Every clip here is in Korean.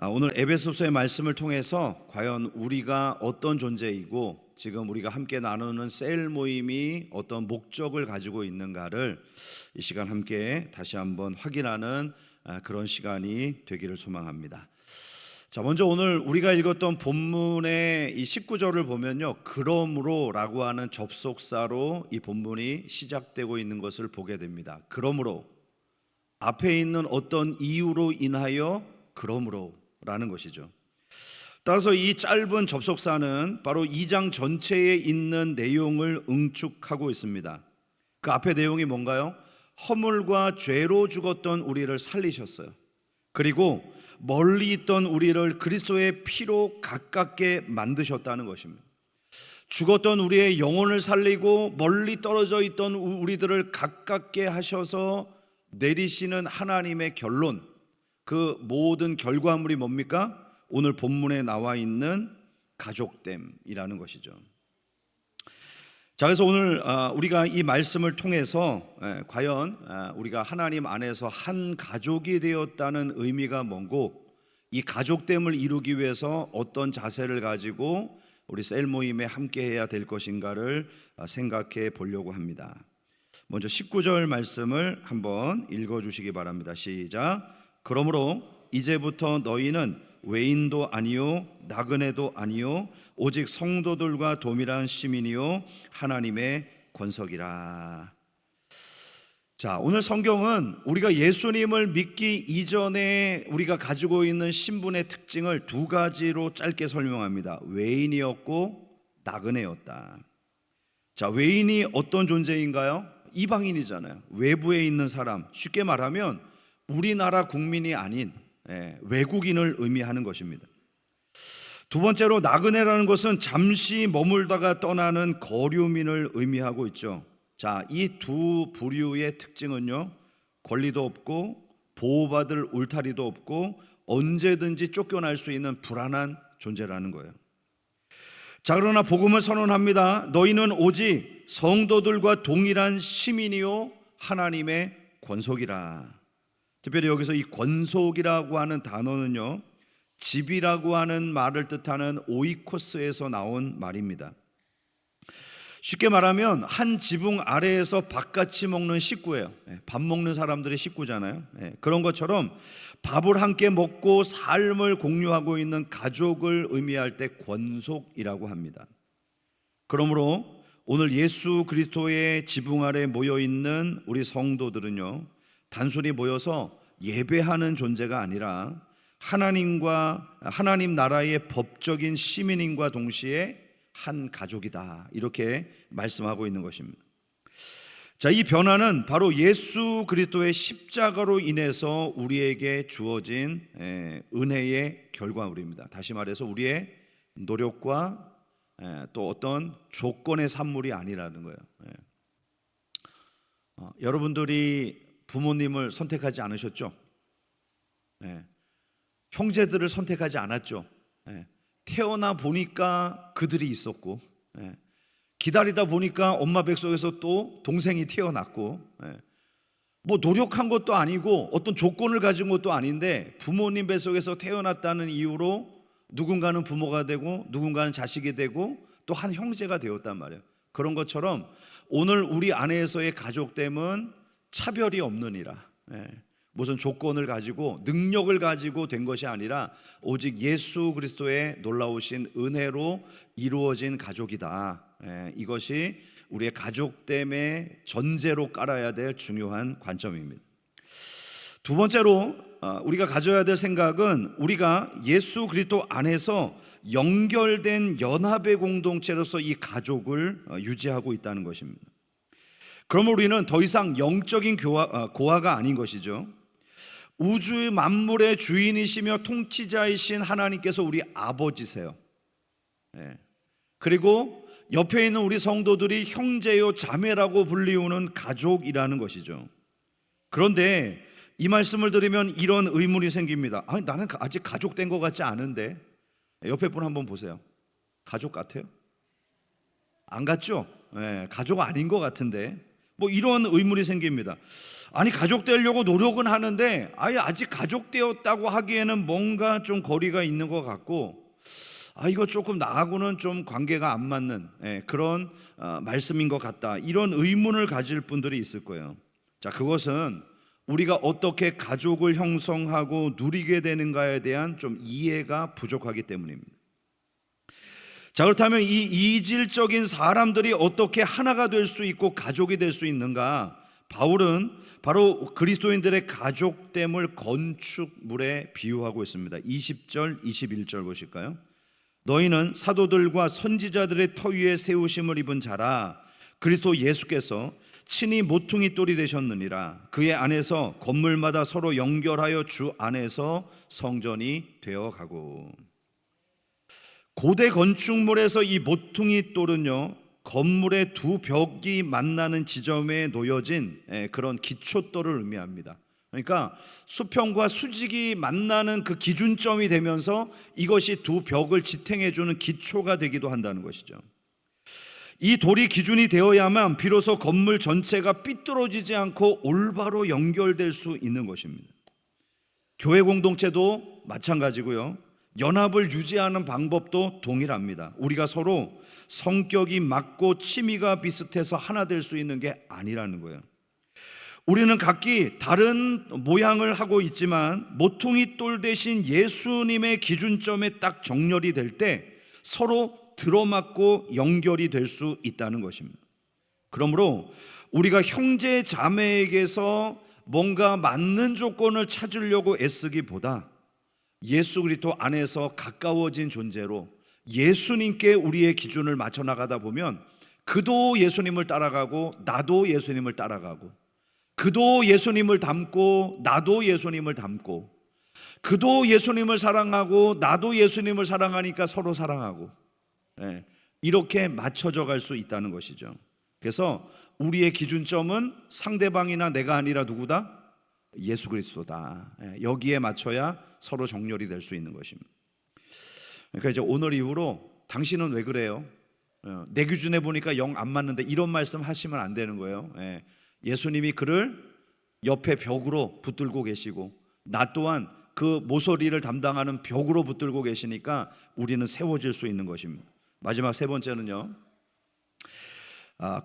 오늘 에베소서의 말씀을 통해서 과연 우리가 어떤 존재이고 지금 우리가 함께 나누는 셀 모임이 어떤 목적을 가지고 있는가를 이 시간 함께 다시 한번 확인하는 그런 시간이 되기를 소망합니다. 자, 먼저 오늘 우리가 읽었던 본문의 이 19절을 보면요, 그러므로 라고 하는 접속사로 이 본문이 시작되고 있는 것을 보게 됩니다. 그러므로, 앞에 있는 어떤 이유로 인하여 그러므로 라는 것이죠. 따라서 이 짧은 접속사는 바로 2장 전체에 있는 내용을 응축하고 있습니다. 그 앞에 내용이 뭔가요? 허물과 죄로 죽었던 우리를 살리셨어요. 그리고 멀리 있던 우리를 그리스도의 피로 가깝게 만드셨다는 것입니다. 죽었던 우리의 영혼을 살리고 멀리 떨어져 있던 우리들을 가깝게 하셔서 내리시는 하나님의 결론, 그 모든 결과물이 뭡니까? 오늘 본문에 나와 있는 가족됨이라는 것이죠. 자, 그래서 오늘 우리가 이 말씀을 통해서 과연 우리가 하나님 안에서 한 가족이 되었다는 의미가 뭐고, 이 가족됨을 이루기 위해서 어떤 자세를 가지고 우리 셀 모임에 함께 해야 될 것인가를 생각해 보려고 합니다. 먼저 19절 말씀을 한번 읽어주시기 바랍니다. 시작. 그러므로 이제부터 너희는 외인도 아니요 나그네도 아니요 오직 성도들과 동일한 시민이요 하나님의 권석이라. 자, 오늘 성경은 우리가 예수님을 믿기 이전에 우리가 가지고 있는 신분의 특징을 두 가지로 짧게 설명합니다. 외인이었고 나그네였다. 자, 외인이 어떤 존재인가요? 이방인이잖아요. 외부에 있는 사람, 쉽게 말하면 우리나라 국민이 아닌 외국인을 의미하는 것입니다. 두 번째로 나그네라는 것은 잠시 머물다가 떠나는 거류민을 의미하고 있죠. 자, 이 두 부류의 특징은요, 권리도 없고 보호받을 울타리도 없고 언제든지 쫓겨날 수 있는 불안한 존재라는 거예요. 자, 그러나 복음을 선언합니다. 너희는 오직 성도들과 동일한 시민이요 하나님의 권속이라. 특별히 여기서 이 권속이라고 하는 단어는요, 집이라고 하는 말을 뜻하는 오이코스에서 나온 말입니다. 쉽게 말하면 한 지붕 아래에서 밥같이 먹는 식구예요. 밥 먹는 사람들의 식구잖아요. 그런 것처럼 밥을 함께 먹고 삶을 공유하고 있는 가족을 의미할 때 권속이라고 합니다. 그러므로 오늘 예수 그리스도의 지붕 아래 모여 있는 우리 성도들은요, 단순히 모여서 예배하는 존재가 아니라 하나님 나라의 법적인 시민인과 동시에 한 가족이다, 이렇게 말씀하고 있는 것입니다. 자, 이 변화는 바로 예수 그리스도의 십자가로 인해서 우리에게 주어진 은혜의 결과물입니다. 다시 말해서 우리의 노력과 또 어떤 조건의 산물이 아니라는 거예요. 여러분들이 부모님을 선택하지 않으셨죠? 형제들을 선택하지 않았죠? 태어나 보니까 그들이 있었고, 기다리다 보니까 엄마 뱃속에서 또 동생이 태어났고, 뭐 노력한 것도 아니고 어떤 조건을 가진 것도 아닌데 부모님 뱃속에서 태어났다는 이유로 누군가는 부모가 되고 누군가는 자식이 되고 또 한 형제가 되었단 말이에요. 그런 것처럼 오늘 우리 안에서의 가족됨은 차별이 없느니라. 무슨 조건을 가지고 능력을 가지고 된 것이 아니라 오직 예수 그리스도의 놀라우신 은혜로 이루어진 가족이다. 이것이 우리의 가족됨의 전제로 깔아야 될 중요한 관점입니다. 두 번째로 우리가 가져야 될 생각은 우리가 예수 그리스도 안에서 연결된 연합의 공동체로서 이 가족을 유지하고 있다는 것입니다. 그러면 우리는 더 이상 영적인 고아가 아닌 것이죠. 우주 만물의 주인이시며 통치자이신 하나님께서 우리 아버지세요. 그리고 옆에 있는 우리 성도들이 형제요 자매라고 불리우는 가족이라는 것이죠. 그런데 이 말씀을 들으면 이런 의문이 생깁니다. 아니, 나는 아직 가족 된 것 같지 않은데. 옆에 분 한번 보세요. 가족 같아요? 안 같죠? 가족 아닌 것 같은데. 뭐 이런 의문이 생깁니다. 아니, 가족 되려고 노력은 하는데 아직 가족 되었다고 하기에는 뭔가 좀 거리가 있는 것 같고, 이거 조금 나하고는 좀 관계가 안 맞는 그런 말씀인 것 같다, 이런 의문을 가질 분들이 있을 거예요. 자, 그것은 우리가 어떻게 가족을 형성하고 누리게 되는가에 대한 좀 이해가 부족하기 때문입니다. 자, 그렇다면 이 이질적인 사람들이 어떻게 하나가 될 수 있고 가족이 될 수 있는가? 바울은 바로 그리스도인들의 가족됨을 건축물에 비유하고 있습니다. 20절 21절 보실까요? 너희는 사도들과 선지자들의 터 위에 세우심을 입은 자라. 그리스도 예수께서 친히 모퉁이 돌이 되셨느니라. 그의 안에서 건물마다 서로 연결하여 주 안에서 성전이 되어가고. 고대 건축물에서 이 모퉁이 돌은요, 건물의 두 벽이 만나는 지점에 놓여진 그런 기초돌을 의미합니다. 그러니까 수평과 수직이 만나는 그 기준점이 되면서 이것이 두 벽을 지탱해주는 기초가 되기도 한다는 것이죠. 이 돌이 기준이 되어야만 비로소 건물 전체가 삐뚤어지지 않고 올바로 연결될 수 있는 것입니다. 교회 공동체도 마찬가지고요, 연합을 유지하는 방법도 동일합니다. 우리가 서로 성격이 맞고 취미가 비슷해서 하나 될 수 있는 게 아니라는 거예요. 우리는 각기 다른 모양을 하고 있지만 모퉁이 돌 대신 예수님의 기준점에 딱 정렬이 될 때 서로 들어맞고 연결이 될 수 있다는 것입니다. 그러므로 우리가 형제 자매에게서 뭔가 맞는 조건을 찾으려고 애쓰기보다 예수 그리스도 안에서 가까워진 존재로 예수님께 우리의 기준을 맞춰 나가다 보면 그도 예수님을 따라가고 나도 예수님을 따라가고, 그도 예수님을 닮고 나도 예수님을 닮고, 그도 예수님을 사랑하고 나도 예수님을 사랑하니까 서로 사랑하고, 이렇게 맞춰져 갈 수 있다는 것이죠. 그래서 우리의 기준점은 상대방이나 내가 아니라 누구다? 예수 그리스도다. 여기에 맞춰야 서로 정렬이 될 수 있는 것입니다. 그러니까 이제 오늘 이후로 당신은 왜 그래요? 내 기준에 보니까 영 안 맞는데, 이런 말씀 하시면 안 되는 거예요. 예수님이 그를 옆에 벽으로 붙들고 계시고 나 또한 그 모서리를 담당하는 벽으로 붙들고 계시니까 우리는 세워질 수 있는 것입니다. 마지막 세 번째는요,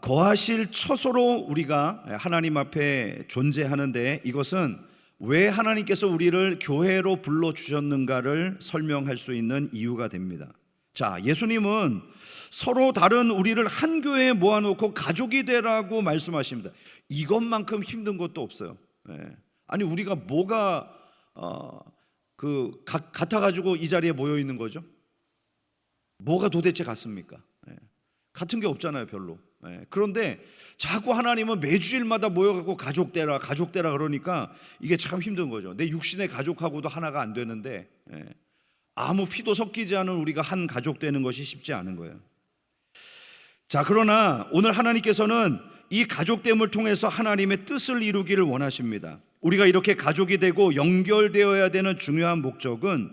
거하실 처소로 우리가 하나님 앞에 존재하는데, 이것은 왜 하나님께서 우리를 교회로 불러주셨는가를 설명할 수 있는 이유가 됩니다. 자, 예수님은 서로 다른 우리를 한 교회에 모아놓고 가족이 되라고 말씀하십니다. 이것만큼 힘든 것도 없어요. 아니, 우리가 뭐가 같아가지고 이 자리에 모여 있는 거죠? 뭐가 도대체 같습니까? 같은 게 없잖아요, 별로. 그런데 자꾸 하나님은 매주일마다 모여갖고 가족 되라 그러니까 이게 참 힘든 거죠. 내 육신의 가족하고도 하나가 안 되는데 아무 피도 섞이지 않은 우리가 한 가족 되는 것이 쉽지 않은 거예요. 자, 그러나 오늘 하나님께서는 이 가족됨을 통해서 하나님의 뜻을 이루기를 원하십니다. 우리가 이렇게 가족이 되고 연결되어야 되는 중요한 목적은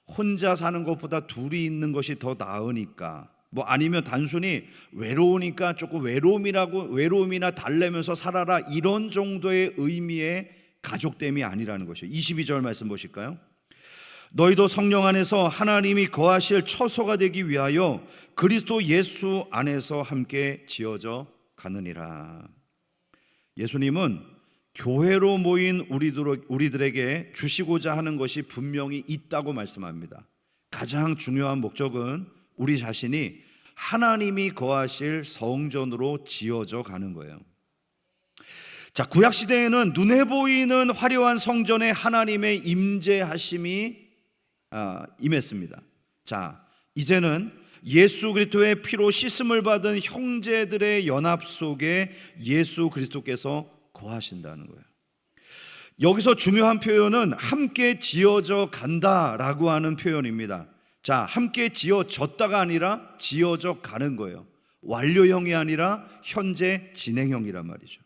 혼자 사는 것보다 둘이 있는 것이 더 나으니까, 뭐 아니면 단순히 외로우니까 조금 외로움이나 달래면서 살아라, 이런 정도의 의미의 가족됨이 아니라는 것이에요. 22절 말씀 보실까요? 너희도 성령 안에서 하나님이 거하실 처소가 되기 위하여 그리스도 예수 안에서 함께 지어져 가느니라. 예수님은 교회로 모인 우리들에게 주시고자 하는 것이 분명히 있다고 말씀합니다. 가장 중요한 목적은 우리 자신이 하나님이 거하실 성전으로 지어져 가는 거예요. 자, 구약 시대에는 눈에 보이는 화려한 성전에 하나님의 임재하심이 임했습니다. 자, 이제는 예수 그리스도의 피로 씻음을 받은 형제들의 연합 속에 예수 그리스도께서 거하신다는 거예요. 여기서 중요한 표현은 함께 지어져 간다라고 하는 표현입니다. 자, 함께 지어졌다가 아니라 지어져 가는 거예요. 완료형이 아니라 현재 진행형이란 말이죠.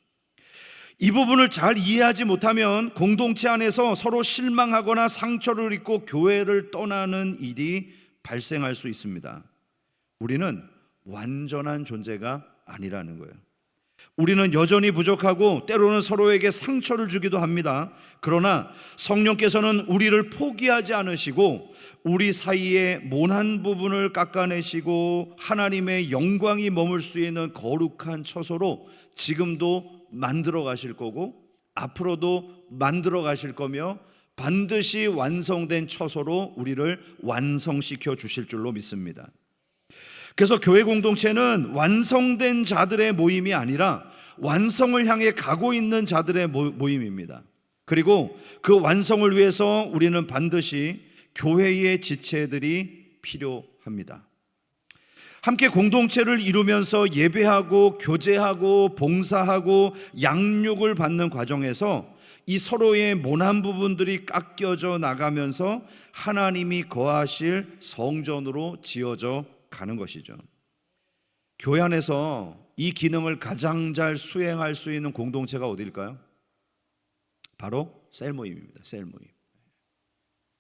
이 부분을 잘 이해하지 못하면 공동체 안에서 서로 실망하거나 상처를 입고 교회를 떠나는 일이 발생할 수 있습니다. 우리는 완전한 존재가 아니라는 거예요. 우리는 여전히 부족하고 때로는 서로에게 상처를 주기도 합니다. 그러나 성령께서는 우리를 포기하지 않으시고 우리 사이에 모난 부분을 깎아내시고 하나님의 영광이 머물 수 있는 거룩한 처소로 지금도 만들어 가실 거고 앞으로도 만들어 가실 거며 반드시 완성된 처소로 우리를 완성시켜 주실 줄로 믿습니다. 그래서 교회 공동체는 완성된 자들의 모임이 아니라 완성을 향해 가고 있는 자들의 모임입니다. 그리고 그 완성을 위해서 우리는 반드시 교회의 지체들이 필요합니다. 함께 공동체를 이루면서 예배하고 교제하고 봉사하고 양육을 받는 과정에서 이 서로의 모난 부분들이 깎여져 나가면서 하나님이 거하실 성전으로 지어져 가는 것이죠. 교회 안에서 이 기능을 가장 잘 수행할 수 있는 공동체가 어디일까요? 바로 셀 모임입니다. 셀 모임.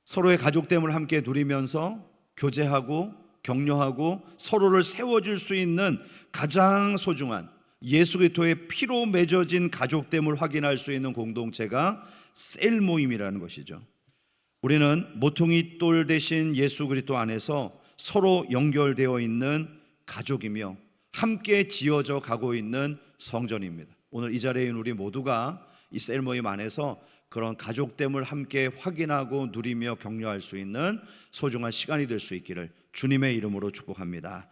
서로의 가족됨을 함께 누리면서 교제하고 격려하고 서로를 세워줄 수 있는 가장 소중한 예수 그리스도의 피로 맺어진 가족됨을 확인할 수 있는 공동체가 셀 모임이라는 것이죠. 우리는 모퉁이 돌 대신 예수 그리스도 안에서 서로 연결되어 있는 가족이며 함께 지어져 가고 있는 성전입니다. 오늘 이 자리에 있는 우리 모두가 이 셀 모임 안에서 그런 가족됨을 함께 확인하고 누리며 격려할 수 있는 소중한 시간이 될 수 있기를 주님의 이름으로 축복합니다.